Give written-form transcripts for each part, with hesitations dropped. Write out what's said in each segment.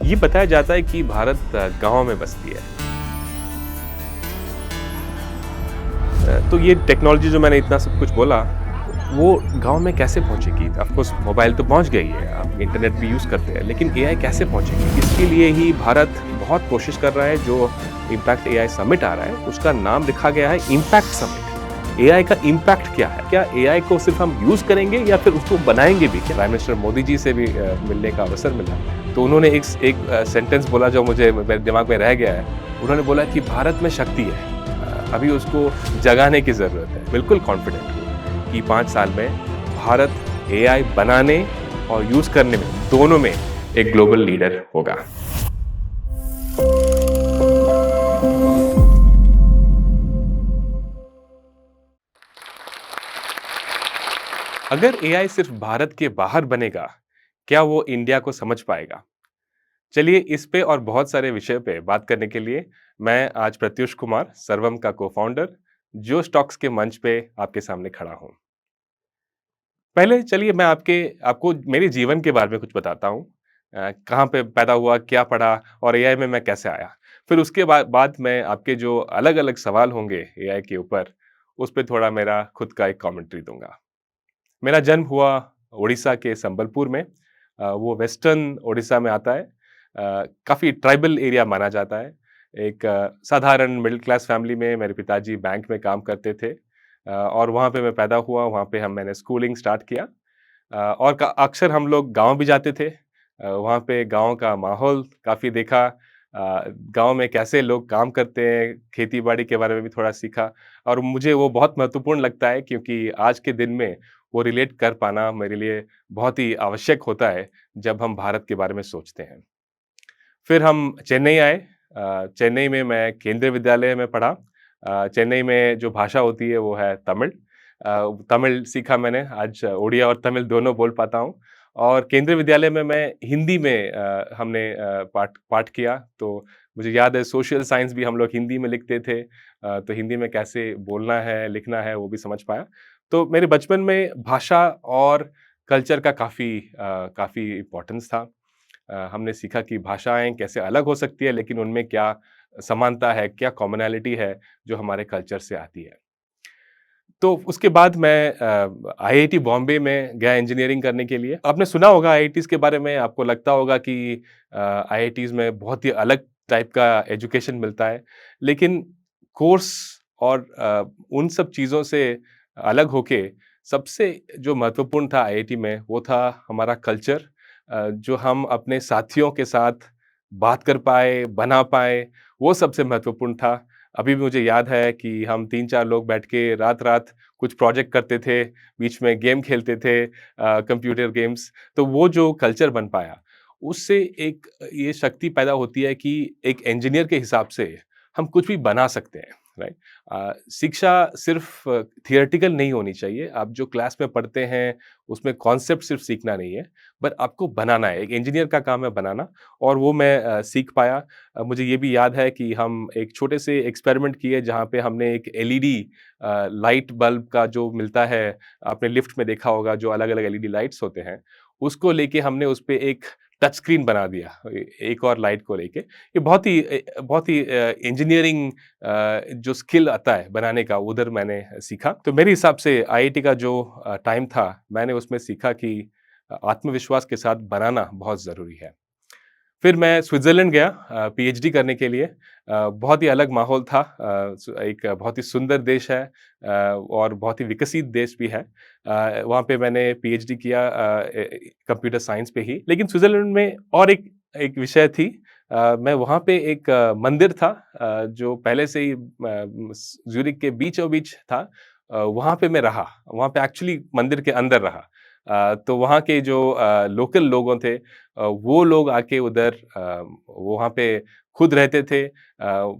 ये बताया जाता है कि भारत गाँव में बसती है। तो ये टेक्नोलॉजी जो मैंने इतना सब कुछ बोला, वो गाँव में कैसे पहुँचेगी? ऑफ़ कोर्स मोबाइल तो पहुँच गई है, आप इंटरनेट भी यूज़ करते हैं, लेकिन एआई कैसे पहुँचेगी? इसके लिए ही भारत बहुत कोशिश कर रहा है। जो इम्पैक्ट एआई समिट आ रहा है, उसका नाम रखा गया है इम्पैक्ट समिट। एआई का इम्पैक्ट क्या है? क्या एआई को सिर्फ़ हम यूज़ करेंगे या फिर उसको बनाएँगे भी? प्राइम मिनिस्टर मोदी जी से भी मिलने का अवसर मिला, तो उन्होंने एक सेंटेंस बोला जो मुझे मेरे दिमाग में रह गया है। उन्होंने बोला कि भारत में शक्ति है। अभी उसको जगाने की ज़रूरत है। बिल्कुल कॉन्फिडेंट हूँ कि 5 साल में भारत एआई बनाने और यूज़ करने में, दोनों में एक ग्लोबल लीडर होगा। अगर एआई सिर्फ भारत के बाहर बनेगा, क्या वो इंडिया को समझ पाएगा? चलिए इस पे और बहुत सारे विषय पे बात करने के लिए मैं आज प्रत्युष कुमार, सर्वम का को-फाउंडर, जो स्टॉक्स के मंच पे आपके सामने खड़ा हूँ। पहले चलिए मैं आपको मेरे जीवन के बारे में कुछ बताता हूँ। कहाँ पे पैदा हुआ, क्या पढ़ा और एआई में मैं कैसे आया। फिर उसके बाद मैं आपके जो अलग-अलग सवाल होंगे एआई के ऊपर, उस पे थोड़ा मेरा खुद का एक कमेंट्री दूँगा। मेरा जन्म हुआ उड़ीसा के संबलपुर में। वो वेस्टर्न उड़ीसा में आता है। काफ़ी ट्राइबल एरिया माना जाता है। एक साधारण मिडिल क्लास फैमिली में मेरे पिताजी बैंक में काम करते थे। और वहाँ पे मैं पैदा हुआ, वहाँ पे मैंने स्कूलिंग स्टार्ट किया। और अक्सर हम लोग गाँव भी जाते थे। वहाँ पे गाँव का माहौल काफ़ी देखा। गाँव में कैसे लोग काम करते हैं, खेती-बाड़ी के बारे में भी थोड़ा सीखा और मुझे वो बहुत महत्वपूर्ण लगता है क्योंकि आज के दिन में वो रिलेट कर पाना मेरे लिए बहुत ही आवश्यक होता है, जब हम भारत के बारे में सोचते हैं। फिर हम चेन्नई आए। चेन्नई में मैं केंद्रीय विद्यालय में पढ़ा। चेन्नई में जो भाषा होती है वो है तमिल। तमिल सीखा मैंने, आज उड़िया और तमिल दोनों बोल पाता हूँ। और केंद्रीय विद्यालय में मैं हिंदी में हमने पाठ पाठ किया, तो मुझे याद है सोशल साइंस भी हम लोग हिंदी में लिखते थे। तो हिंदी में कैसे बोलना है, लिखना है, वो भी समझ पाया। तो मेरे बचपन में भाषा और कल्चर का काफ़ी इम्पोर्टेंस था। हमने सीखा कि भाषाएँ कैसे अलग हो सकती है, लेकिन उनमें क्या समानता है, क्या कॉमनैलिटी है, जो हमारे कल्चर से आती है। तो उसके बाद मैं आईआईटी बॉम्बे में गया इंजीनियरिंग करने के लिए। आपने सुना होगा आईआईटीज़ के बारे में, आपको लगता होगा कि आईआईटीज़ में बहुत ही अलग टाइप का एजुकेशन मिलता है। लेकिन कोर्स और उन सब चीज़ों से अलग होके सबसे जो महत्वपूर्ण था आईआईटी में, वो था हमारा कल्चर। जो हम अपने साथियों के साथ बात कर पाए, बना पाए, वो सबसे महत्वपूर्ण था। अभी भी मुझे याद है कि हम 3-4 लोग बैठ के रात-रात कुछ प्रोजेक्ट करते थे, बीच में गेम खेलते थे, कंप्यूटर गेम्स। तो वो जो कल्चर बन पाया, उससे एक ये शक्ति पैदा होती है कि एक इंजीनियर के हिसाब से हम कुछ भी बना सकते हैं, राइट? शिक्षा सिर्फ़ थियोरेटिकल नहीं होनी चाहिए। आप जो क्लास में पढ़ते हैं, उसमें कॉन्सेप्ट सिर्फ़ सीखना नहीं है, बट आपको बनाना है। एक इंजीनियर का काम है बनाना, और वो मैं सीख पाया। मुझे ये भी याद है कि हम एक छोटे से एक्सपेरिमेंट किए जहाँ पे हमने एक एलईडी लाइट बल्ब का जो मिलता है, आपने लिफ्ट में देखा होगा जो अलग-अलग एलईडी लाइट्स होते हैं, उसको लेके हमने उसपे एक टच स्क्रीन बना दिया एक और लाइट को लेके। ये बहुत ही इंजीनियरिंग जो स्किल आता है बनाने का, उधर मैंने सीखा। तो मेरे हिसाब से आईआईटी का जो टाइम था, मैंने उसमें सीखा कि आत्मविश्वास के साथ बनाना बहुत ज़रूरी है। फिर मैं स्विट्ज़रलैंड गया पीएचडी करने के लिए। बहुत ही अलग माहौल था। एक बहुत ही सुंदर देश है, और बहुत ही विकसित देश भी है। वहाँ पे मैंने पीएचडी किया कंप्यूटर साइंस पे ही। लेकिन स्विट्ज़रलैंड में और एक एक विषय थी। मैं वहाँ पे एक मंदिर था जो पहले से ही ज़्यूरिख के बीचों-बीच था। वहाँ पे मैं रहा। वहाँ पे एक्चुअली मंदिर के अंदर रहा। तो वहाँ के जो लोकल लोगों थे, वो लोग आके उधर वो वहाँ पे खुद रहते थे।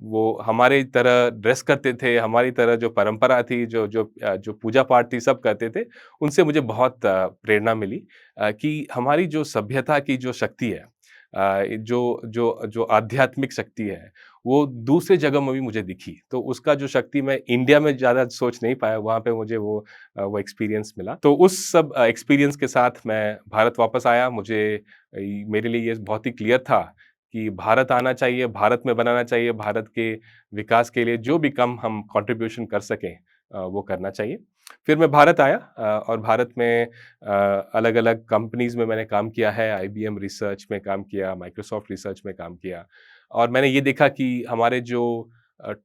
वो हमारी तरह ड्रेस करते थे, हमारी तरह जो परंपरा थी, जो पूजा-पाठ थी, सब करते थे। उनसे मुझे बहुत प्रेरणा मिली कि हमारी जो सभ्यता की जो शक्ति है, जो जो जो आध्यात्मिक शक्ति है, वो दूसरे जगह में भी मुझे दिखी। तो उसका जो शक्ति मैं इंडिया में ज़्यादा सोच नहीं पाया, वहाँ पे मुझे वो एक्सपीरियंस मिला। तो उस सब एक्सपीरियंस के साथ मैं भारत वापस आया। मेरे लिए ये बहुत ही क्लियर था कि भारत आना चाहिए, भारत में बनाना चाहिए, भारत के विकास के लिए जो भी कम हम कंट्रीब्यूशन कर सकें वो करना चाहिए। फिर मैं भारत आया और भारत में अलग-अलग कंपनीज़ में मैंने काम किया है, आईबीएम रिसर्च में काम किया, माइक्रोसॉफ्ट रिसर्च में काम किया और मैंने ये देखा कि हमारे जो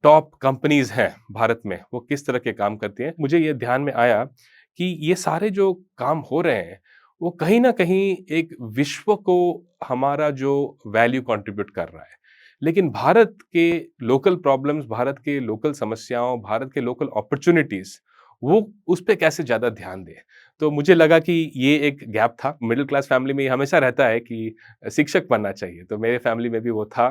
टॉप कंपनीज़ हैं भारत में, वो किस तरह के काम करती हैं। मुझे ये ध्यान में आया कि ये सारे जो काम हो रहे हैं, वो कहीं न कहीं एक विश्व को हमारा जो वैल्यू कंट्रीब्यूट कर रहा है। लेकिन भारत के लोकल प्रॉब्लम्स, भारत के लोकल समस्याओं, भारत के लोकल अपॉर्च्युनिटीज़ वो उस पे कैसे ज़्यादा ध्यान दें। तो मुझे लगा कि ये एक गैप था। मिडल क्लास फैमिली में ये हमेशा रहता है कि शिक्षक बनना चाहिए, तो मेरे फैमिली में भी वो था।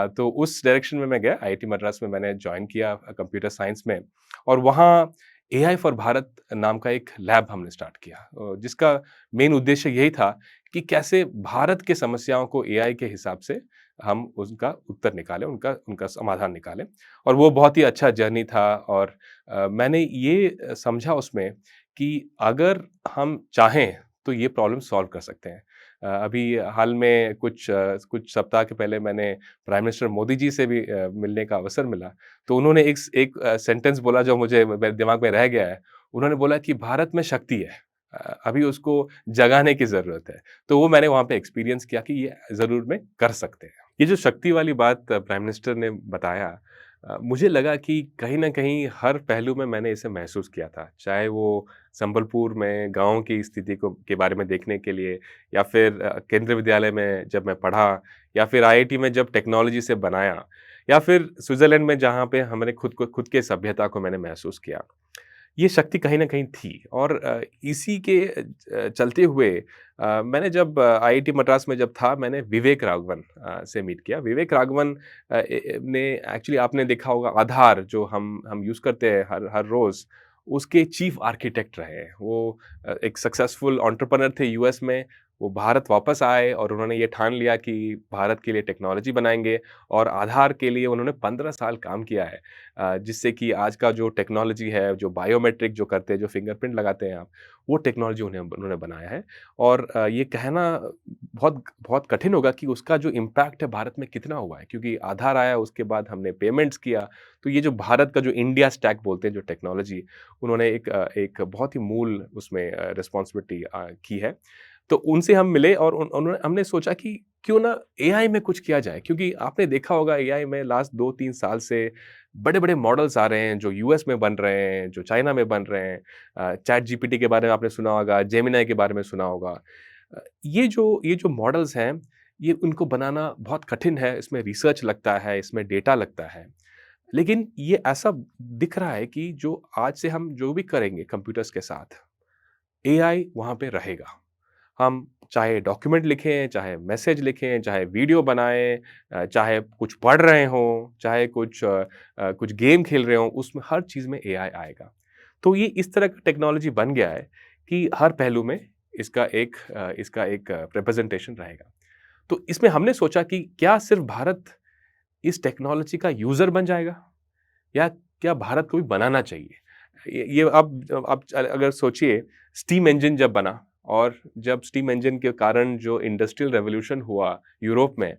तो उस डायरेक्शन में मैं गया, आईआईटी मद्रास में मैंने जॉइन किया कंप्यूटर साइंस में और वहाँ एआई फॉर भारत नाम का एक लैब हमने स्टार्ट किया जिसका मेन उद्देश्य यही था कि कैसे भारत के समस्याओं को एआई के हिसाब से हम उनका उत्तर निकालें, उनका उनका समाधान निकालें और वो बहुत ही अच्छा जर्नी था और मैंने ये समझा उसमें कि अगर हम चाहें तो ये प्रॉब्लम सॉल्व कर सकते हैं। अभी हाल में कुछ सप्ताह के पहले मैंने प्राइम मिनिस्टर मोदी जी से भी मिलने का अवसर मिला। तो उन्होंने एक सेंटेंस बोला जो मुझे मेरे दिमाग में रह गया है। उन्होंने बोला कि भारत में शक्ति है। अभी उसको जगाने की ज़रूरत है। तो वो मैंने वहाँ पे एक्सपीरियंस किया कि ये ज़रूर में कर सकते हैं। ये जो शक्ति वाली बात प्राइम मिनिस्टर ने बताया मुझे लगा कि कहीं न कहीं हर पहलू में मैंने इसे महसूस किया था। चाहे वो संबलपुर में गाँव की स्थिति को के बारे में देखने के लिए या फिर केंद्रीय विद्यालय में जब मैं पढ़ा या फिर आईआईटी में जब टेक्नोलॉजी से बनाया या फिर स्विट्ज़रलैंड में जहाँ पे हमने खुद के सभ्यता को मैंने महसूस किया। ये शक्ति कहीं न कहीं थी और इसी के चलते हुए मैंने जब आईआईटी मद्रास में जब था मैंने विवेक राघवन से मीट किया। विवेक राघवन ने एक्चुअली आपने देखा होगा आधार जो हम यूज़ करते हैं हर हर रोज़, उसके चीफ आर्किटेक्ट रहे हैं। वो एक सक्सेसफुल एंटरप्रेन्योर थे यूएस में, वो भारत वापस आए और उन्होंने ये ठान लिया कि भारत के लिए टेक्नोलॉजी बनाएँगे और आधार के लिए उन्होंने 15 साल काम किया है। जिससे कि आज का जो टेक्नोलॉजी है, जो बायोमेट्रिक जो करते हैं, जो फिंगरप्रिंट लगाते हैं आप, वो टेक्नोलॉजी उन्होंने बनाया है और ये कहना बहुत बहुत कठिन होगा कि उसका जो इम्पैक्ट है भारत में कितना हुआ है क्योंकि आधार आया, उसके बाद हमने पेमेंट्स किया, तो ये जो भारत का जो इंडिया स्टैक बोलते हैं जो टेक्नोलॉजी, उन्होंने एक बहुत ही मूल उसमें रिस्पॉन्सिबिलिटी की है। तो उनसे हम मिले और उन्होंने हमने सोचा कि क्यों ना एआई में कुछ किया जाए क्योंकि आपने देखा होगा एआई में लास्ट 2-3 साल से बड़े-बड़े मॉडल्स आ रहे हैं जो यूएस में बन रहे हैं, जो चाइना में बन रहे हैं। चैट जीपीटी के बारे में आपने सुना होगा, जेमिनी के बारे में सुना होगा। ये जो मॉडल्स हैं, ये उनको बनाना बहुत कठिन है, इसमें रिसर्च लगता है, इसमें डेटा लगता है। लेकिन ये ऐसा दिख रहा है कि जो आज से हम जो भी करेंगे कंप्यूटर्स के साथ, एआई वहाँ पे रहेगा। हम चाहे डॉक्यूमेंट लिखें, चाहे मैसेज लिखें, चाहे वीडियो बनाएँ चाहे कुछ पढ़ रहे हों, चाहे कुछ गेम खेल रहे हों, उसमें हर चीज़ में एआई आएगा। तो ये इस तरह का टेक्नोलॉजी बन गया है कि हर पहलू में इसका एक रिप्रेज़ेंटेशन रहेगा। तो इसमें हमने सोचा कि क्या सिर्फ़ भारत इस टेक्नोलॉजी का यूज़र बन जाएगा? या क्या भारत को भी बनाना चाहिए? ये आप अगर सोचिए स्टीम इंजन जब बना और जब स्टीम इंजन के कारण जो इंडस्ट्रियल रेवोल्यूशन हुआ यूरोप में,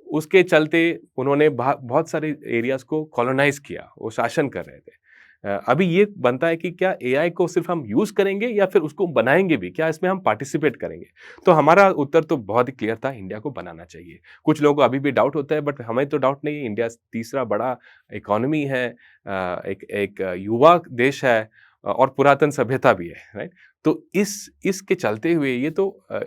उसके चलते उन्होंने बहुत सारे एरियाज़ को कॉलोनाइज़ किया, वो शासन कर रहे थे। अभी ये बनता है कि क्या एआई को सिर्फ़ हम यूज़ करेंगे या फिर उसको बनाएँगे भी? क्या इसमें हम पार्टिसिपेट करेंगे? तो हमारा उत्तर तो बहुत ही क्लियर था, इंडिया को बनाना चाहिए। कुछ लोगों को अभी भी डाउट होता है बट हमें तो डाउट नहीं है, इंडिया तीसरा बड़ा इकोनॉमी है एक एक युवा देश है और पुरातन सभ्यता भी है, राइट? तो इसके चलते हुए ये तो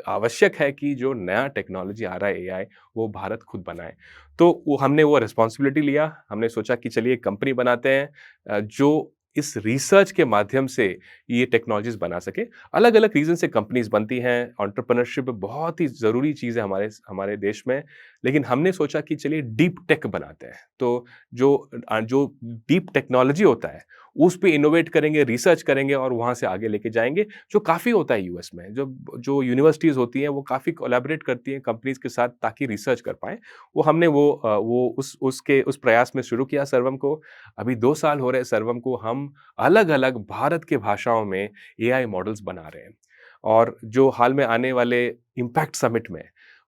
आवश्यक है कि जो नया टेक्नोलॉजी आ रहा है एआई, वो भारत खुद बनाए। तो हमने वो रिस्पॉन्सिबिलिटी लिया, हमने सोचा कि चलिए कंपनी बनाते हैं जो इस रिसर्च के माध्यम से ये टेक्नोलॉजीज़ बना सके। अलग-अलग रीज़न से कंपनीज़ बनती हैं, एंटरप्रेन्योरशिप बहुत ही ज़रूरी चीज़ है हमारे हमारे देश में, लेकिन हमने सोचा कि चलिए डीप टेक बनाते हैं। तो जो डीप टेक्नोलॉजी होता है, उस पे इनोवेट करेंगे, रिसर्च करेंगे और वहाँ से आगे लेके जाएँगे, जो काफ़ी होता है यूएस में। जो यूनिवर्सिटीज़ होती हैं, वो काफ़ी कोलैबोरेट करती हैं कंपनीज़ के साथ ताकि रिसर्च कर पाएँ। वो हमने वो उस प्रयास में शुरू किया सर्वम को। अभी 2 साल हो रहे हैं सर्वम को, हम अलग-अलग भारत के भाषाओं में एआई मॉडल्स बना रहे हैं। और जो हाल में आने वाले इम्पैक्ट समिट में,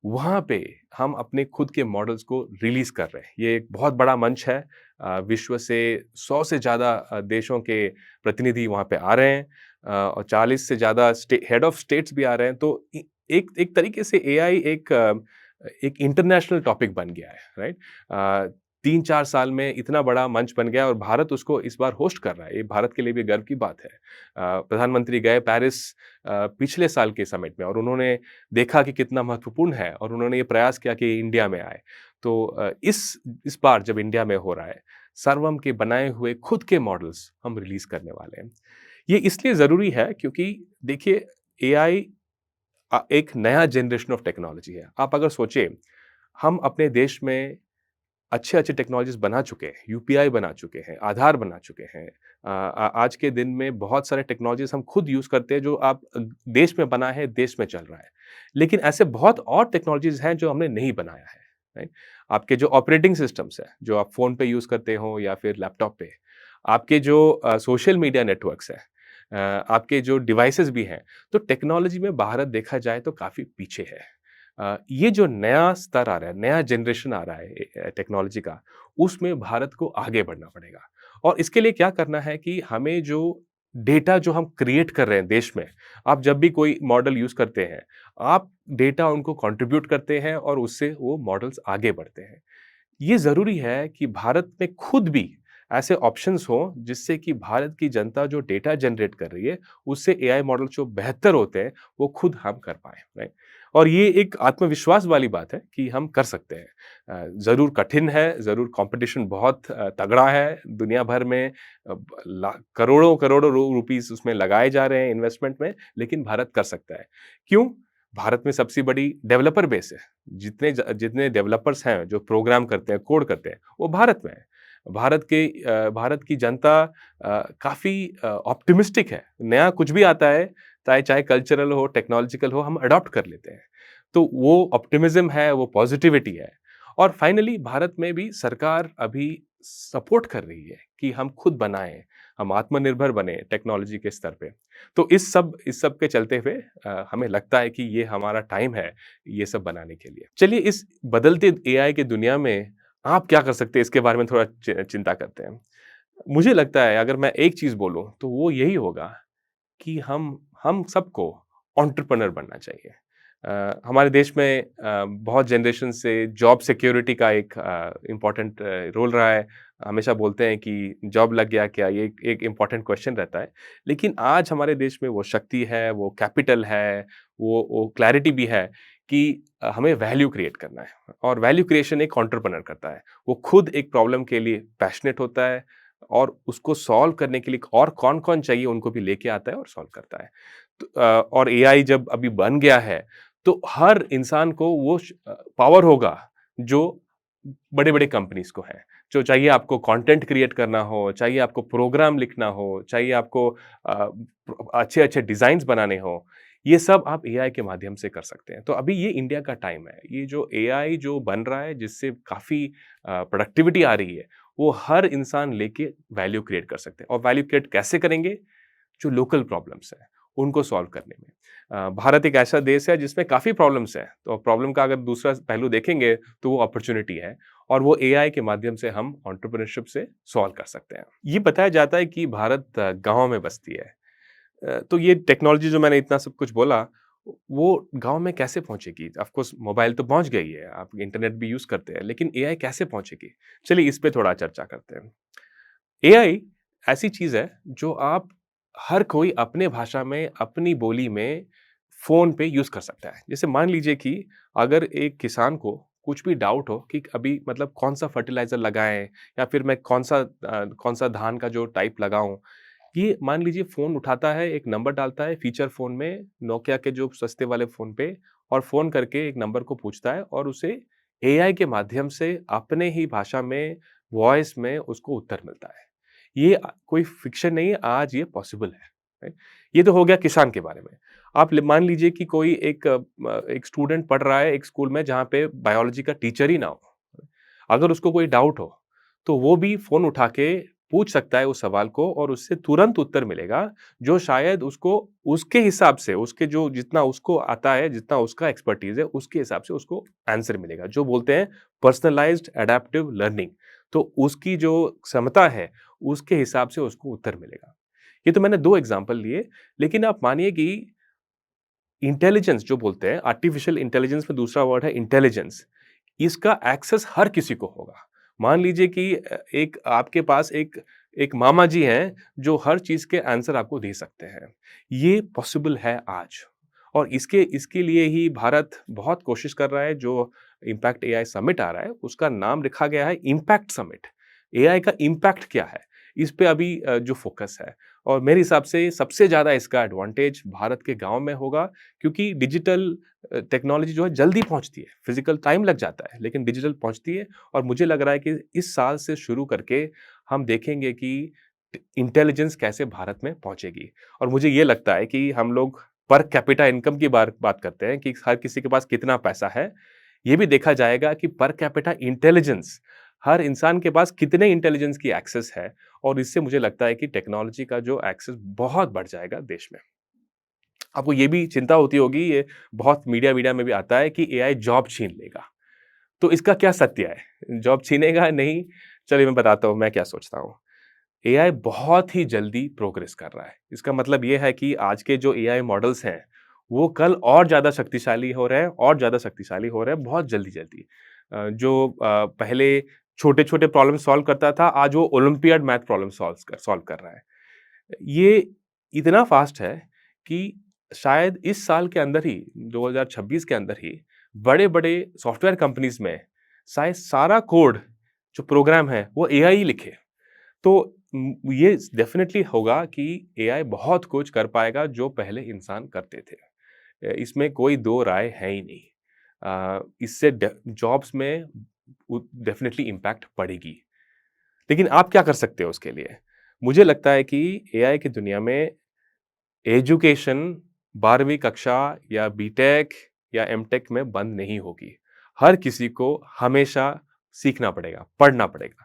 वहाँ पे हम अपने खुद के मॉडल्स को रिलीज़ कर रहे हैं। ये एक बहुत बड़ा मंच है। विश्व से 100 से ज़्यादा देशों के प्रतिनिधि वहाँ पे आ रहे हैं और 40 से ज़्यादा हेड ऑफ स्टेट्स भी आ रहे हैं। तो एक एक तरीके से एआई एक इंटरनेशनल टॉपिक बन गया है, राइट? 3-4 साल में इतना बड़ा मंच बन गया और भारत उसको इस बार होस्ट कर रहा है। ये भारत के लिए भी गर्व की बात है। प्रधानमंत्री गए पेरिस पिछले साल के समिट में और उन्होंने देखा कि कितना महत्वपूर्ण है और उन्होंने ये प्रयास किया कि इंडिया में आए। तो इस बार जब इंडिया में हो रहा है, सर्वम के बनाए हुए खुद के मॉडल्स हम रिलीज़ करने वाले हैं। ये इसलिए ज़रूरी है क्योंकि देखिए एआई एक नया जनरेशन ऑफ टेक्नोलॉजी है। आप अगर सोचें, हम अपने देश में अच्छे-अच्छे टेक्नोलॉजीज़ बना चुके हैं, यूपीआई बना चुके हैं, आधार बना चुके हैं। आज के दिन में बहुत सारे टेक्नोलॉजीज़ हम खुद यूज़ करते हैं जो आप देश में बना है, देश में चल रहा है। लेकिन ऐसे बहुत और टेक्नोलॉजीज़ हैं जो हमने नहीं बनाया है, राइट? आपके जो ऑपरेटिंग सिस्टम्स हैं, जो आप फ़ोन पे यूज़ करते हो या फिर लैपटॉप पे, आपके जो सोशल मीडिया नेटवर्क्स हैं, आपके जो डिवाइसेज़ भी हैं, तो टेक्नोलॉजी में भारत देखा जाए तो काफ़ी पीछे है। ये जो नया स्तर आ रहा है, नया जनरेशन आ रहा है टेक्नोलॉजी का, उसमें भारत को आगे बढ़ना पड़ेगा। और इसके लिए क्या करना है कि हमें जो डेटा जो हम क्रिएट कर रहे हैं देश में, आप जब भी कोई मॉडल यूज़ करते हैं, आप डेटा उनको कंट्रीब्यूट करते हैं और उससे वो मॉडल्स आगे बढ़ते हैं। ये ज़रूरी है कि भारत में खुद भी ऐसे ऑप्शंस हों जिससे कि भारत की जनता जो डेटा जनरेट कर रही है, उससे एआई मॉडल जो बेहतर होते हैं, वो खुद हम कर पाएँ, राइट? और ये एक आत्मविश्वास वाली बात है कि हम कर सकते हैं। ज़रूर कठिन है, ज़रूर कॉम्पिटिशन बहुत तगड़ा है, दुनिया भर में अ, ब ला करोड़ों-करोड़ों रुपीज़ उसमें लगाए जा रहे हैं इन्वेस्टमेंट में, लेकिन भारत कर सकता है। क्यों? भारत में सबसे बड़ी डेवलपर बेस है। जितने डेवलपर्स हैं, जो प्रोग्राम करते हैं, कोड करते हैं, वो भारत में हैं। भारत की जनता काफ़ी ऑप्टिमिस्टिक है। नया कुछ भी आता है, चाहे चाहे कल्चरल हो, टेक्नोलॉजिकल हो, हम अडॉप्ट कर लेते हैं। तो वो ऑप्टिमिज़्म है, वो पॉज़िटिविटी है। और फाइनली भारत में भी सरकार अभी सपोर्ट कर रही है कि हम खुद बनाएँ, हम आत्मनिर्भर बने टेक्नोलॉजी के स्तर पे। तो इस सब के चलते हुए हमें लगता है कि ये हमारा टाइम है, ये सब बनाने के लिए। चलिए इस बदलते एआई की दुनिया में आप क्या कर सकते हैं इसके बारे में थोड़ा चिंता करते हैं। मुझे लगता है अगर मैं एक चीज़ बोलूँ तो वो यही होगा कि हम सबको एंटरप्रेन्योर बनना चाहिए। हमारे देश में बहुत जनरेशन से जॉब सिक्योरिटी का एक इम्पोर्टेंट रोल रहा है। हमेशा बोलते हैं कि जॉब लग गया क्या? ये एक इम्पोर्टेंट क्वेश्चन रहता है। लेकिन आज हमारे देश में वो शक्ति है, वो कैपिटल है, वो क्लैरिटी भी है कि हमें वैल्यू क्रिएट करना है और वैल्यू क्रिएशन एक एंटरप्रेन्योर करता है। वो खुद एक प्रॉब्लम के लिए पैशनेट होता है और उसको सॉल्व करने के लिए और कौन-कौन चाहिए उनको भी लेके आता है और सॉल्व करता है। तो और एआई जब अभी बन गया है, तो हर इंसान को वो पावर होगा जो बड़े-बड़े कंपनीज़ को है। जो चाहिए आपको कंटेंट क्रिएट करना हो, चाहिए आपको प्रोग्राम लिखना हो, चाहिए आपको अच्छे-अच्छे डिज़ाइन्स बनाने हों, ये सब आप एआई के माध्यम से कर सकते हैं। तो अभी ये इंडिया का टाइम है। ये जो एआई जो बन रहा है जिससे काफ़ी प्रोडक्टिविटी आ रही है, वो हर इंसान लेके वैल्यू क्रिएट कर सकते हैं और वैल्यू क्रिएट कैसे करेंगे? जो लोकल प्रॉब्लम्स हैं, उनको सॉल्व करने में। भारत एक ऐसा देश है जिसमें काफ़ी प्रॉब्लम्स हैं, तो प्रॉब्लम का अगर दूसरा पहलू देखेंगे तो वो अपॉर्च्युनिटी है और वो एआई के माध्यम से हम एंटरप्रेन्योरशिप से सॉल्व कर सकते हैं। ये बताया जाता है कि भारत गाँव में बसती है। तो ये टेक्नोलॉजी जो मैंने इतना सब कुछ बोला, वो गाँव में कैसे पहुँचेगी? ऑफ़ कोर्स मोबाइल तो पहुँच गई है, आप इंटरनेट भी यूज़ करते हैं, लेकिन एआई कैसे पहुँचेगी? चलिए इस पे थोड़ा चर्चा करते हैं। एआई ऐसी चीज़ है जो आप हर कोई अपने भाषा में, अपनी बोली में फ़ोन पे यूज़ कर सकता है। जैसे मान लीजिए कि अगर एक किसान को कुछ भी डाउट हो कि अभी मतलब कौन-सा फर्टिलाइज़र लगाएँ या फिर मैं कौन-सा धान का जो टाइप लगाऊँ, ये मान लीजिए फ़ोन उठाता है, एक नंबर डालता है फीचर फ़ोन में, नोकिया के जो सस्ते वाले फ़ोन पे और फ़ोन करके एक नंबर को पूछता है और उसे एआई के माध्यम से अपने ही भाषा में, वॉइस में उसको उत्तर मिलता है। ये कोई फ़िक्शन नहीं है, आज ये पॉसिबल है, राइट? ये तो हो गया किसान के बारे में। आप मान लीजिए कि कोई एक स्टूडेंट पढ़ रहा है एक स्कूल में जहाँ पे बायोलॉजी का टीचर ही ना हो। अगर उसको कोई डाउट हो, तो वो भी फ़ोन उठा के पूछ सकता है उस सवाल को और उससे तुरंत उत्तर मिलेगा, जो शायद उसको उसके हिसाब से, उसके जो जितना उसको आता है, जितना उसका एक्सपर्टीज़ है, उसके हिसाब से उसको आंसर मिलेगा, जो बोलते हैं पर्सनलाइज़्ड एडैप्टिव लर्निंग। तो उसकी जो क्षमता है, उसके हिसाब से उसको उत्तर मिलेगा। ये तो मैंने 2 एग्ज़ाम्पल लिए, लेकिन आप मानिए कि इंटेलिजेंस जो बोलते हैं, आर्टिफिशियल इंटेलिजेंस में दूसरा वर्ड है इंटेलिजेंस, इसका एक्सेस हर किसी को होगा। मान लीजिए कि एक आपके पास एक एक मामा जी हैं, जो हर चीज़ के आंसर आपको दे सकते हैं। ये पॉसिबल है आज और इसके इसके लिए ही भारत बहुत कोशिश कर रहा है, जो इम्पैक्ट एआई समिट आ रहा है, उसका नाम रखा गया है इम्पैक्ट समिट। एआई का इम्पैक्ट क्या है? इस पे अभी जो फ़ोकस है और मेरे हिसाब से सबसे ज़्यादा इसका एडवांटेज भारत के गाँव में होगा, क्योंकि डिजिटल टेक्नोलॉजी जो है जल्दी पहुँचती है, फिज़िकल टाइम लग जाता है, लेकिन डिजिटल पहुँचती है और मुझे लग रहा है कि इस साल से शुरू करके हम देखेंगे कि इंटेलिजेंस कैसे भारत में पहुँचेगी। और मुझे ये लगता है कि हम लोग पर कैपिटा इनकम की बात करते हैं कि हर किसी के पास कितना पैसा है, ये भी देखा जाएगा कि पर कैपिटा इंटेलिजेंस, हर इंसान के पास कितने इंटेलिजेंस की एक्सेस है और इससे मुझे लगता है कि टेक्नोलॉजी का जो एक्सेस बहुत बढ़ जाएगा देश में। आपको ये भी चिंता होती होगी, ये बहुत मीडिया में भी आता है कि एआई जॉब छीन लेगा। तो इसका क्या सत्य है? जॉब छीनेगा नहीं? चलिए मैं बताता हूँ मैं क्या सोचता हूँ। एआई बहुत ही जल्दी प्रोग्रेस कर रहा है। इसका मतलब ये है कि आज के जो एआई मॉडल्स हैं, वो कल और ज़्यादा शक्तिशाली हो रहे हैं और ज़्यादा शक्तिशाली हो रहे हैं बहुत जल्दी-जल्दी। जो पहले छोटे-छोटे प्रॉब्लम सॉल्व करता था, आज वो ओलंपियाड मैथ प्रॉब्लम सॉल्व कर रहा है। ये इतना फ़ास्ट है कि शायद इस साल के अंदर ही 2026 के अंदर ही बड़े-बड़े सॉफ्टवेयर कंपनीज़ में शायद सारा कोड जो प्रोग्राम है वो एआई ही लिखे। तो ये डेफ़िनेटली होगा कि एआई बहुत कुछ कर पाएगा जो पहले इंसान करते थे। इसमें कोई दो राय है ही नहीं। इससे जॉब्स में डेफ़िनेटली इम्पैक्ट पड़ेगी। लेकिन आप क्या कर सकते हो उसके लिए? मुझे लगता है कि एआई की दुनिया में एजुकेशन 12वीं कक्षा या बीटेक या एमटेक में बंद नहीं होगी। हर किसी को हमेशा सीखना पड़ेगा, पढ़ना पड़ेगा।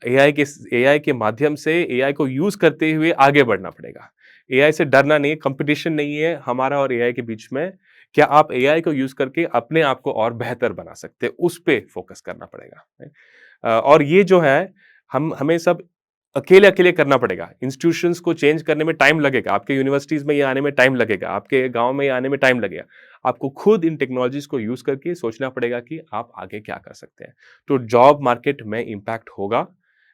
एआई के माध्यम से एआई को यूज़ करते हुए आगे बढ़ना पड़ेगा। एआई से डरना नहीं है, कॉम्पिटिशन नहीं है हमारा और एआई के बीच में। क्या आप एआई को यूज़ करके अपने आप को और बेहतर बना सकते हैं, उस पे फ़ोकस करना पड़ेगा। और ये जो है, हम हमें सब अकेले-अकेले करना पड़ेगा। इंस्टीट्यूशंस को चेंज करने में टाइम लगेगा, आपके यूनिवर्सिटीज़ में ये आने में टाइम लगेगा, आपके गाँव में ये आने में टाइम लगेगा। आपको खुद इन टेक्नोलॉजीज़ को यूज़ करके सोचना पड़ेगा कि आप आगे क्या कर सकते हैं। तो जॉब मार्केट में इम्पैक्ट होगा,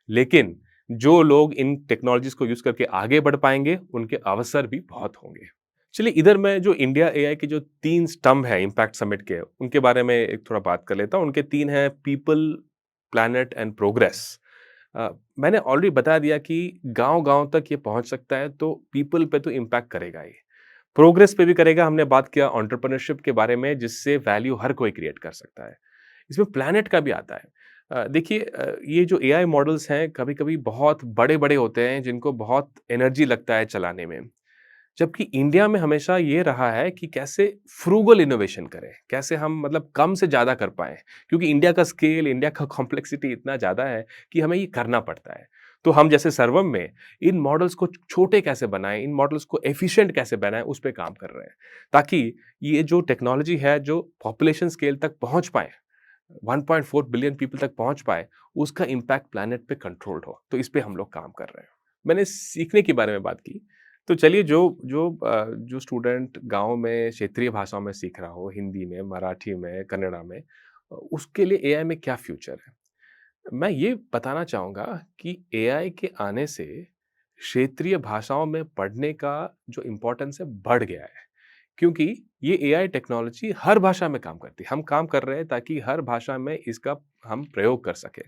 लेकिन जो लोग इन टेक्नोलॉजीज़ को यूज़ करके आगे बढ़ पाएँगे, उनके अवसर भी बहुत होंगे। चलिए इधर मैं जो इंडिया एआई के जो 3 स्तंभ हैं इम्पैक्ट समिट के, उनके बारे में एक थोड़ा बात कर लेता हूँ। उनके 3 हैं पीपल, प्लैनेट एंड प्रोग्रेस। मैंने ऑलरेडी बता दिया कि गाँव-गाँव तक ये पहुँच सकता है, तो पीपल पे तो इम्पैक्ट करेगा ही। प्रोग्रेस पे भी करेगा, हमने बात किया एंटरप्रेन्योरशिप के बारे में, जिससे वैल्यू हर कोई क्रिएट कर सकता है। इसमें प्लैनेट का भी आता है। देखिए, ये जो एआई मॉडल्स हैं, कभी-कभी बहुत बड़े-बड़े होते हैं, जिनको बहुत एनर्जी लगता है चलाने में। जबकि इंडिया में हमेशा ये रहा है कि कैसे फ्रूगल इनोवेशन करें, कैसे हम मतलब कम से ज़्यादा कर पाएँ। क्योंकि इंडिया का स्केल, इंडिया का कॉम्प्लेक्सिटी इतना ज़्यादा है कि हमें ये करना पड़ता है। तो हम जैसे सर्वम में इन मॉडल्स को छोटे कैसे बनाएँ, इन मॉडल्स को एफिशिएंट कैसे बनाएँ, उस पे काम कर रहे हैं। ताकि ये जो टेक्नोलॉजी है, जो पॉपुलेशन स्केल तक पहुँच पाए, 1.4 बिलियन पीपल तक पहुँच पाए, उसका इम्पैक्ट प्लैनेट पे कंट्रोल्ड हो। तो इस पे हम लोग काम कर रहे हैं। मैंने सीखने के बारे में बात की, तो चलिए जो स्टूडेंट गाँव में क्षेत्रीय भाषाओं में सीख रहा हो, हिंदी में, मराठी में, कन्नड़ा में, उसके लिए एआई में क्या फ्यूचर है? मैं ये बताना चाहूँगा कि एआई के आने से क्षेत्रीय भाषाओं में पढ़ने का जो इम्पोर्टेंस है, बढ़ गया है। क्योंकि ये एआई टेक्नोलॉजी हर भाषा में काम करती है। हम काम कर रहे हैं ताकि हर भाषा में इसका हम प्रयोग कर सकें।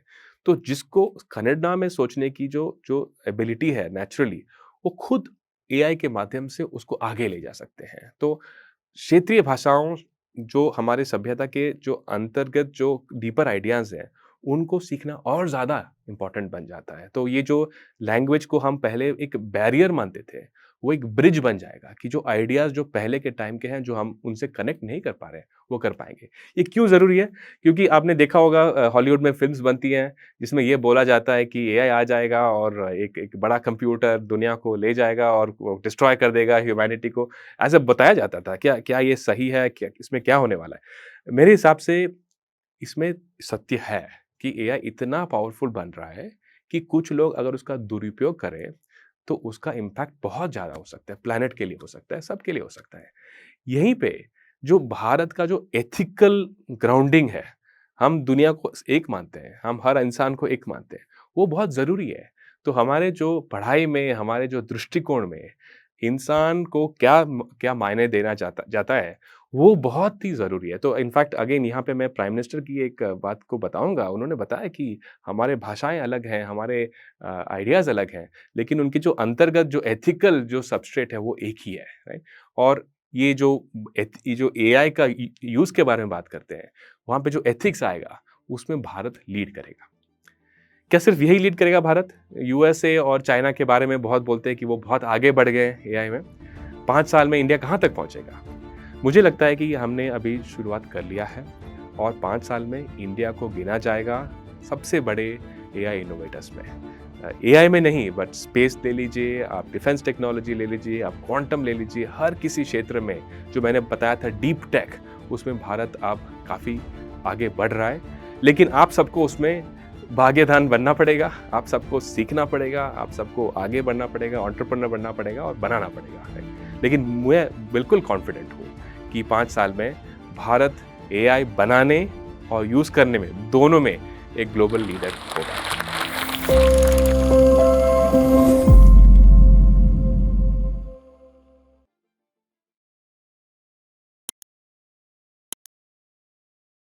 तो जिसको कन्नड़ा में सोचने की जो जो एबिलिटी है नेचुरली, वो खुद एआई के माध्यम से उसको आगे ले जा सकते हैं। तो क्षेत्रीय भाषाओं, जो हमारे सभ्यता के जो अंतर्गत जो डीपर आइडियाज़ हैं, उनको सीखना और ज़्यादा इम्पोर्टेंट बन जाता है। तो ये जो लैंग्वेज को हम पहले एक बैरियर मानते थे, वो एक ब्रिज बन जाएगा कि जो आइडियाज़ जो पहले के टाइम के हैं, जो हम उनसे कनेक्ट नहीं कर पा रहे हैं, वो कर पाएँगे। ये क्यों ज़रूरी है? क्योंकि आपने देखा होगा हॉलीवुड में फ़िल्म्स बनती हैं, जिसमें ये बोला जाता है कि एआई आ जाएगा और एक एक बड़ा कंप्यूटर दुनिया को ले जाएगा और वो डिस्ट्रॉय कर देगा ह्यूमैनिटी को, ऐसा बताया जाता था। क्या क्या ये सही है? क्या इसमें क्या होने वाला है? मेरे हिसाब से इसमें सत्य है कि एआई इतना पावरफुल बन रहा है कि कुछ लोग अगर उसका दुरुपयोग करें, तो उसका इम्पैक्ट बहुत ज़्यादा हो सकता है, प्लैनेट के लिए हो सकता है, सबके लिए हो सकता है। यहीं पे जो भारत का जो एथिकल ग्राउंडिंग है, हम दुनिया को एक मानते हैं, हम हर इंसान को एक मानते हैं, वो बहुत ज़रूरी है। तो हमारे जो पढ़ाई में, हमारे जो दृष्टिकोण में इंसान को क्या मायने देना जाता जाता है, वो बहुत ही ज़रूरी है। तो इनफैक्ट अगेन यहाँ पे मैं प्राइम मिनिस्टर की एक बात को बताऊँगा। उन्होंने बताया कि हमारे भाषाएँ अलग हैं, हमारे आइडियाज़ अलग हैं, लेकिन उनकी जो अंतर्गत जो एथिकल जो सबस्ट्रेट है, वो एक ही है, राइट? और ये जो एआई का यूज़ के बारे में बात करते हैं, वहाँ पे जो एथिक्स आएगा, उसमें भारत लीड करेगा। क्या सिर्फ यही लीड करेगा भारत? यूएसए और चाइना के बारे में बहुत बोलते हैं कि वो बहुत आगे बढ़ गए एआई में। 5 साल में इंडिया कहाँ तक पहुँचेगा? मुझे लगता है कि हमने अभी शुरुआत कर लिया है और 5 साल में इंडिया को गिना जाएगा सबसे बड़े एआई इनोवेटर्स में। एआई में नहीं, बट स्पेस ले लीजिए, आप डिफेंस टेक्नोलॉजी ले लीजिए, आप क्वांटम ले लीजिए, हर किसी क्षेत्र में जो मैंने बताया था डीप टेक, उसमें भारत अब काफ़ी आगे बढ़ रहा है। लेकिन आप सबको उसमें भाग्यवान बनना पड़ेगा, आप सबको सीखना पड़ेगा, आप सबको आगे बढ़ना पड़ेगा, एंटरप्रेन्योर बनना पड़ेगा और बनाना पड़ेगा, राइट? लेकिन मैं बिल्कुल कॉन्फिडेंट हूँ कि 5 साल में भारत एआई बनाने और यूज़ करने में, दोनों में एक ग्लोबल लीडर होगा।